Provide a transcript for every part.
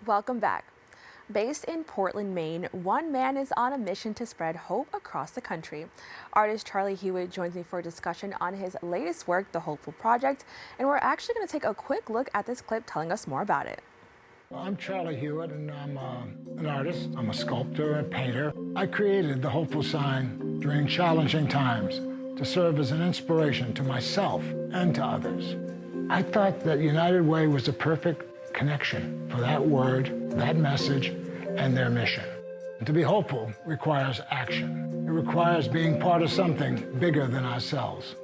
Welcome back. Based in Portland, Maine, one man is on a mission to spread hope across the country. Artist Charlie Hewitt joins me for a discussion on his latest work, the HopeFul Project, and we're actually going to take a quick look at this clip telling us more about it. I'm Charlie Hewitt, and I'm an artist. I'm a sculptor and painter. I created the hopeful sign during challenging times to serve as an inspiration to myself and to others. I thought that United Way was a perfect connection for that word, that message, and their mission. And to be hopeful requires action. It requires being part of something bigger than ourselves.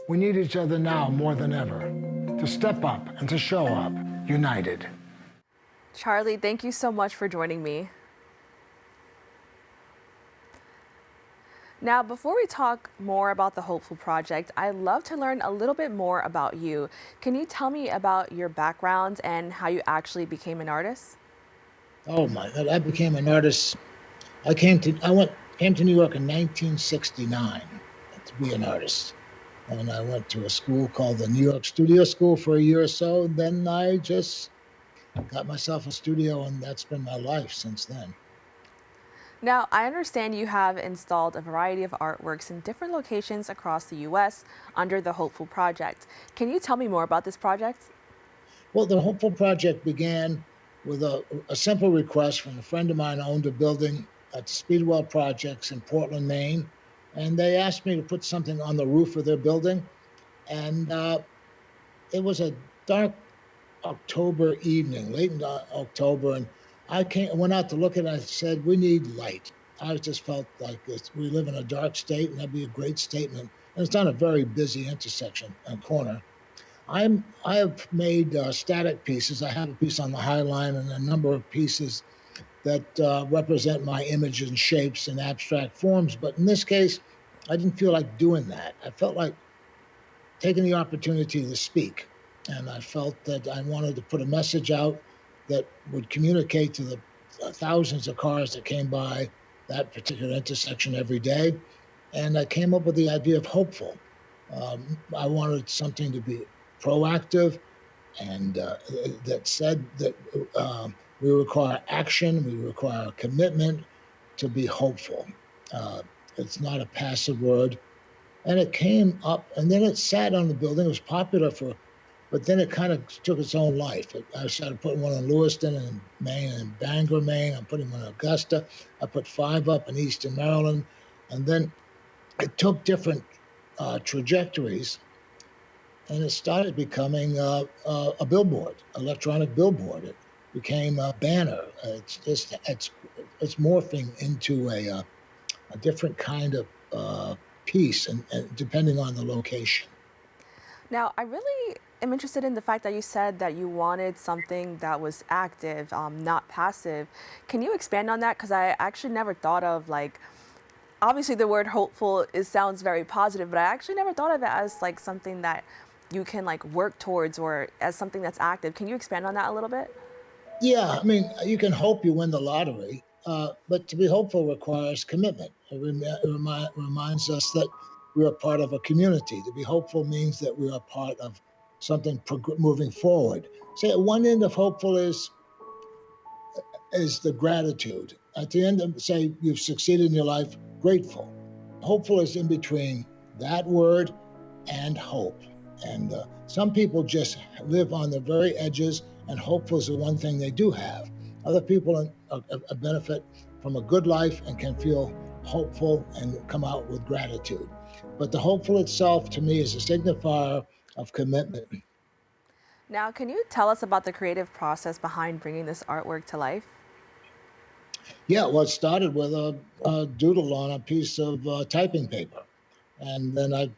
We need each other now more than ever to step up and to show up united. Charlie, thank you so much for joining me. Now, before we talk more about the HopeFul Project, I'd love to learn a little bit more about you. Can you tell me about your background and how you actually became an artist? Oh my God! I became an artist. Came to New York in 1969 to be an artist, and I went to a school called the New York Studio School for a year or so. And then I just got myself a studio, and that's been my life since then. Now, I understand you have installed a variety of artworks in different locations across the U.S. under the HopeFul Project. Can you tell me more about this project? Well, the Hopeful Project began with a simple request from a friend of mine who owned a building at Speedwell Projects in Portland, Maine, and they asked me to put something on the roof of their building, and it was a dark October evening, late in October, and went out to look at it. And I said, "We need light." I just felt like we live in a dark state, and that'd be a great statement. And it's not a very busy intersection and corner. I have made static pieces. I have a piece on the High Line and a number of pieces that represent my images and shapes and abstract forms. But in this case, I didn't feel like doing that. I felt like taking the opportunity to speak. And I felt that I wanted to put a message out that would communicate to the thousands of cars that came by that particular intersection every day. And I came up with the idea of hopeful. I wanted something to be proactive and that said that we require action, we require commitment to be hopeful. It's not a passive word. And it came up, and then it sat on the building. It was popular but then it kind of took its own life. I started putting one in Lewiston and Maine and Bangor, Maine. I'm putting one in Augusta. I put 5 up in Eastern Maryland. And then it took different trajectories, and it started becoming a billboard, electronic billboard. It became a banner. It's morphing into a different kind of piece, and depending on the location. Now, I really am interested in the fact that you said that you wanted something that was active, not passive. Can you expand on that? Because I actually never thought of, like, obviously the word hopeful sounds very positive, but I actually never thought of it as like something that you can like work towards or as something that's active. Can you expand on that a little bit? Yeah, I mean, you can hope you win the lottery, but to be hopeful requires commitment. Reminds us that we are part of a community. To be hopeful means that we are part of something moving forward. Say, one end of hopeful is the gratitude. At the end of, say, you've succeeded in your life, grateful. Hopeful is in between that word and hope. And some people just live on the very edges, and hopeful is the one thing they do have. Other people benefit from a good life and can feel hopeful and come out with gratitude. But the hopeful itself, to me, is a signifier of commitment. Now, can you tell us about the creative process behind bringing this artwork to life? Yeah, well, it started with a doodle on a piece of typing paper. And then I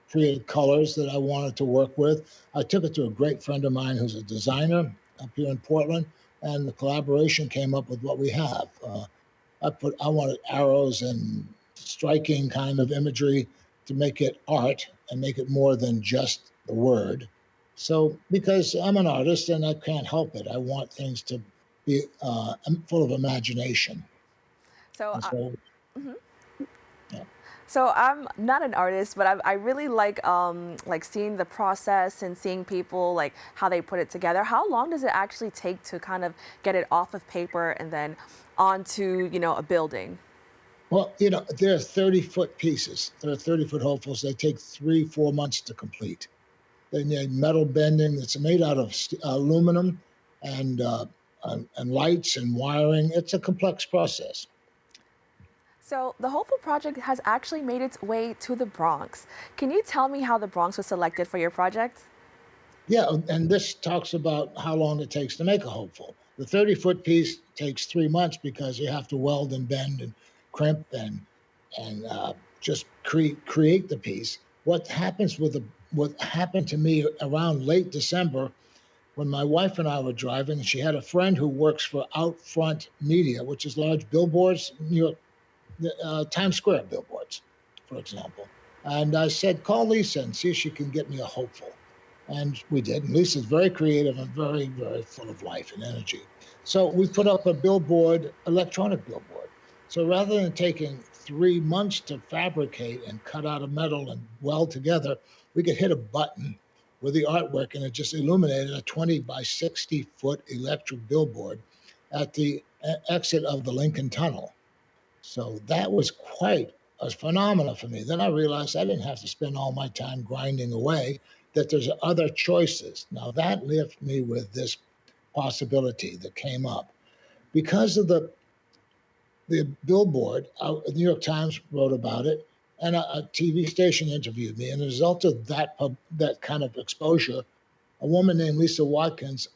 created colors that I wanted to work with. I took it to a great friend of mine who's a designer up here in Portland, and the collaboration came up with what we have. I wanted arrows and striking kind of imagery to make it art and make it more than just the word. So, because I'm an artist and I can't help it, I want things to be full of imagination. So, And so, mhm. yeah. So I'm not an artist, but I really like seeing the process and seeing people like how they put it together. How long does it actually take to kind of get it off of paper and then onto, a building? Well, there are 30-foot pieces. There are 30-foot hopefuls. They take 3, 4 months to complete. They need metal bending that's made out of aluminum and, uh, and lights and wiring. It's a complex process. So the Hopeful Project has actually made its way to the Bronx. Can you tell me how the Bronx was selected for your project? Yeah, and this talks about how long it takes to make a hopeful. The 30-foot piece takes 3 months because you have to weld and bend and crimp and just create the piece. What happened to me around late December when my wife and I were driving, and she had a friend who works for Outfront Media, which is large billboards, New York, Times Square billboards, for example. And I said, call Lisa and see if she can get me a hopeful. And we did. And Lisa's very creative and very, very full of life and energy. So we put up a billboard, electronic billboard. So rather than taking 3 months to fabricate and cut out of metal and weld together, we could hit a button with the artwork and it just illuminated a 20 by 60-foot electric billboard at the exit of the Lincoln Tunnel. So that was quite a phenomenon for me. Then I realized I didn't have to spend all my time grinding away, that there's other choices. Now that left me with this possibility that came up. Because of the billboard, the New York Times wrote about it, and a TV station interviewed me. And as a result of that kind of exposure, a woman named Lisa Watkins,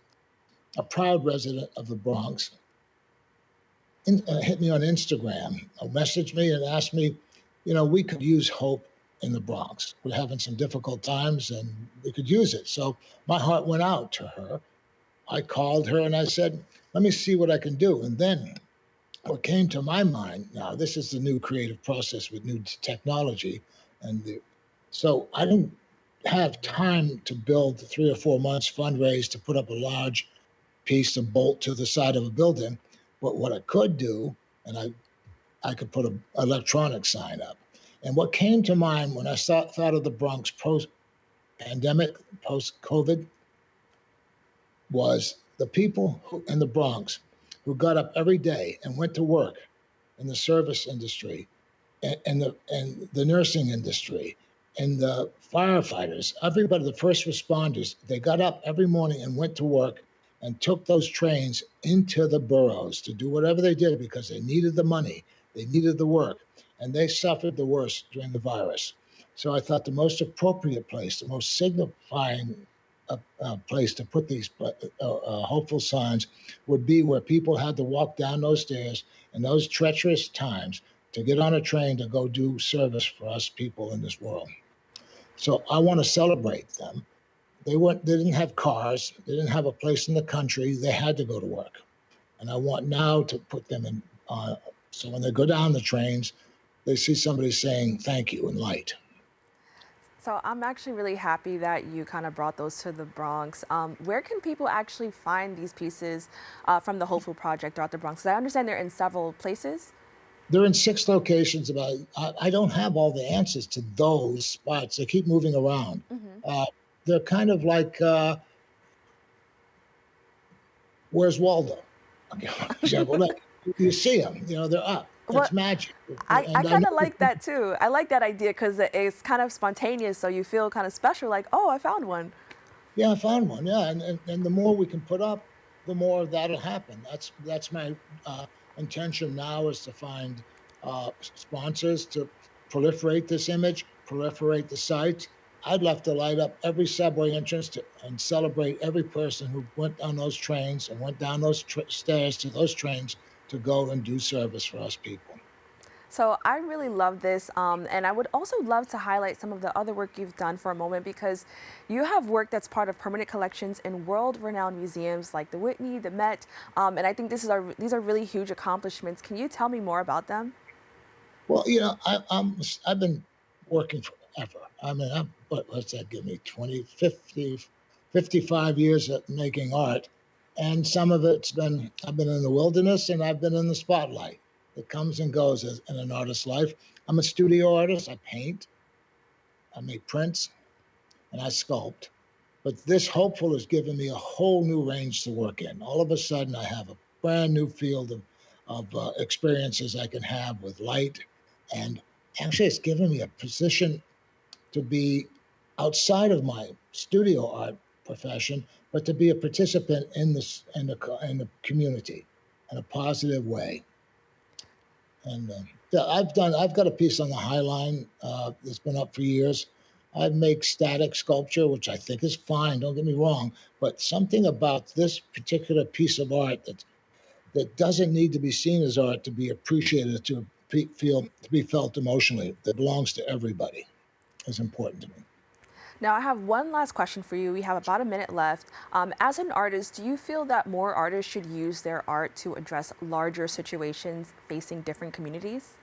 a proud resident of the Bronx, hit me on Instagram, messaged me and asked me, we could use hope in the Bronx. We're having some difficult times and we could use it. So my heart went out to her. I called her and I said, let me see what I can do. And then what came to my mind, now this is the new creative process with new technology. So I didn't have time to build 3 or 4 months fundraise to put up a large piece of bolt to the side of a building. But what I could do, and I could put an electronic sign up. And what came to mind when I thought of the Bronx post-pandemic, post-COVID, was the people in the Bronx who got up every day and went to work in the service industry and the nursing industry and the firefighters, everybody, the first responders. They got up every morning and went to work and took those trains into the boroughs to do whatever they did because they needed the money, they needed the work, and they suffered the worst during the virus. So I thought the most appropriate place, the most signifying place to put these hopeful signs would be where people had to walk down those stairs in those treacherous times to get on a train to go do service for us people in this world. So I want to celebrate them. They didn't have cars. They didn't have a place in the country. They had to go to work. And I want now to put them in, so when they go down the trains, they see somebody saying thank you in light. So I'm actually really happy that you kind of brought those to the Bronx. Where can people actually find these pieces from the Hopeful Project throughout the Bronx? 'Cause I understand they're in several places. They're in 6 locations. I don't have all the answers to those spots. They keep moving around. They're kind of like, where's Waldo? For example, like, you see them, they're up. Well, It's magic. I And I kind know, of like that too. I like that idea because it's kind of spontaneous, so you feel kind of special, like, oh, I found one. yeah, I found one. Yeah, and the more we can put up, the more that'll happen. That's my intention now, is to find sponsors to proliferate this image, proliferate the site. I'd love to light up every subway entrance and celebrate every person who went on those trains and went down those stairs to those trains to go and do service for us people. So I really love this, and I would also love to highlight some of the other work you've done for a moment because you have work that's part of permanent collections in world-renowned museums like the Whitney, the Met, and I think these are really huge accomplishments. Can you tell me more about them? Well, I've been working forever. I mean, what's that give me? 20, 50, 55 years at making art. And some of I've been in the wilderness and I've been in the spotlight. that comes and goes in an artist's life. I'm a studio artist. I paint, I make prints, and I sculpt. But this Hopeful has given me a whole new range to work in. All of a sudden, I have a brand new field of experiences I can have with light. And actually, it's given me a position to be outside of my studio art profession, but to be a participant in the community in a positive way. And yeah, I've got a piece on the High Line that's been up for years. I make static sculpture, which I think is fine. Don't get me wrong, but something about this particular piece of art that doesn't need to be seen as art to be appreciated, to be felt emotionally, that belongs to everybody, is important to me. Now, I have one last question for you. We have about a minute left. As an artist, do you feel that more artists should use their art to address larger situations facing different communities?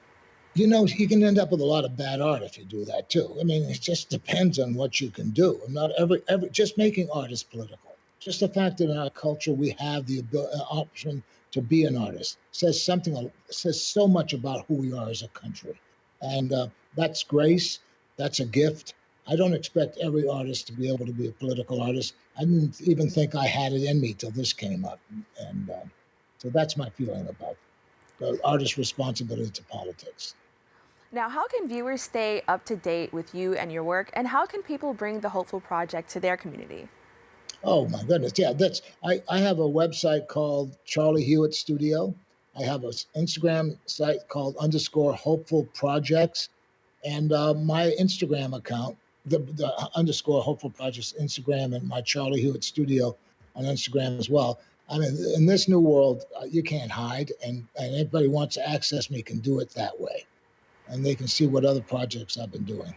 You know, you can end up with a lot of bad art if you do that too. I mean, it just depends on what you can do. And not every just making art is political. Just the fact that in our culture we have the option to be an artist says so much about who we are as a country, and that's grace. That's a gift. I don't expect every artist to be able to be a political artist. I didn't even think I had it in me till this came up, and so that's my feeling about the artist's responsibility to politics. Now, how can viewers stay up to date with you and your work, and how can people bring the Hopeful Project to their community? Oh my goodness. Yeah, I have a website called Charlie Hewitt Studio. I have an Instagram site called underscore hopeful projects. And my Instagram account, the underscore hopeful projects Instagram, and my Charlie Hewitt Studio on Instagram as well. I mean, in this new world, you can't hide, and anybody who wants to access me can do it that way. And they can see what other projects I've been doing.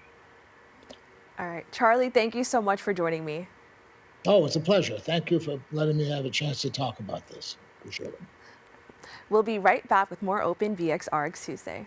All right, Charlie, thank you so much for joining me. Oh, it's a pleasure. Thank you for letting me have a chance to talk about this. Appreciate it. We'll be right back with more Open BxRx Tuesday.